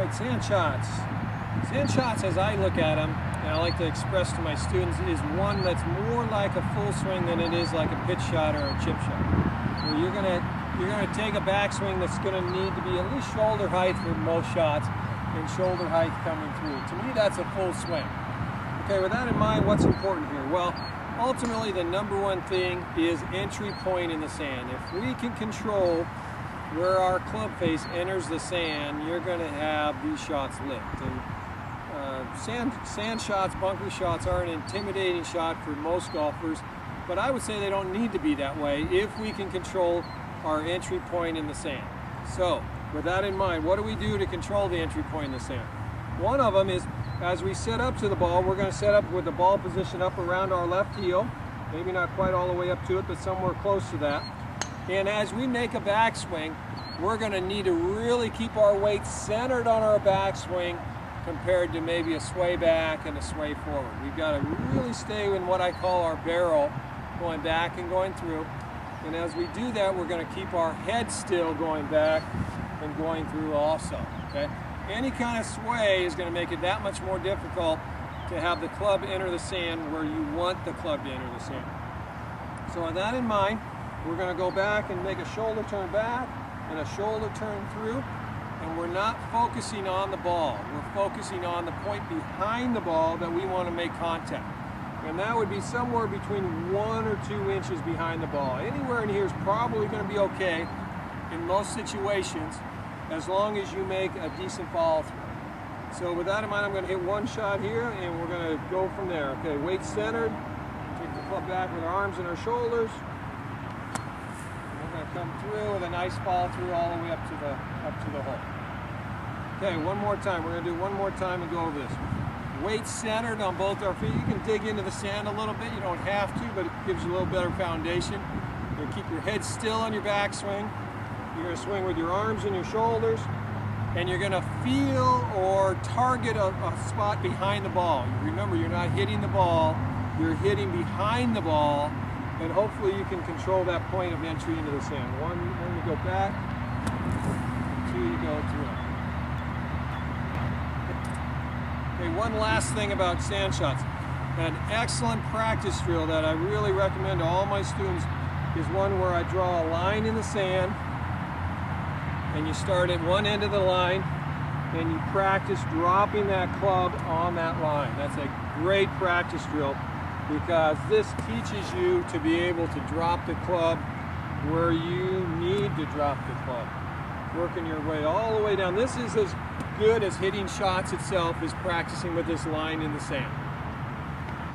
right, sand shots. Sand shots, as I look at them, and I like to express to my students, is one that's more like a full swing than it is like a pitch shot or a chip shot. Where you're gonna take a backswing that's gonna need to be at least shoulder height for most shots, and shoulder height coming through. To me, that's a full swing. Okay, with that in mind, what's important here? Well, ultimately, the number one thing is entry point in the sand. If we can control where our club face enters the sand, you're going to have these shots licked. And sand shots, bunker shots are an intimidating shot for most golfers, but I would say they don't need to be that way if we can control our entry point in the sand. So, with that in mind, what do we do to control the entry point in the sand? One of them is, as we set up to the ball, we're going to set up with the ball position up around our left heel, maybe not quite all the way up to it, but somewhere close to that. And as we make a backswing, we're going to need to really keep our weight centered on our backswing compared to maybe a sway back and a sway forward. We've got to really stay in what I call our barrel, going back and going through. And as we do that, we're going to keep our head still going back and going through also. Okay? Any kind of sway is going to make it that much more difficult to have the club enter the sand where you want the club to enter the sand. So with that in mind, we're going to go back and make a shoulder turn back and a shoulder turn through, and we're not focusing on the ball. We're focusing on the point behind the ball that we want to make contact. And that would be somewhere between 1 or 2 inches behind the ball. Anywhere in here is probably going to be okay in most situations, as long as you make a decent follow through. So with that in mind, I'm going to hit one shot here, and we're going to go from there. Okay, weight centered, take the club back with our arms and our shoulders. Come through with a nice follow through all the way up to the hole. Okay, one more time. We're going to do one more time and go over this. Weight centered on both our feet. You can dig into the sand a little bit. You don't have to, but it gives you a little better foundation. You're going to keep your head still on your backswing. You're going to swing with your arms and your shoulders, and you're going to feel or target a spot behind the ball. Remember, you're not hitting the ball. You're hitting behind the ball. And hopefully you can control that point of entry into the sand. One, you go back, 2, you go through. Okay, one last thing about sand shots. An excellent practice drill that I really recommend to all my students is one where I draw a line in the sand, and you start at one end of the line, and you practice dropping that club on that line. That's a great practice drill, because this teaches you to be able to drop the club where you need to drop the club. Working your way all the way down. This is as good as hitting shots itself, is practicing with this line in the sand.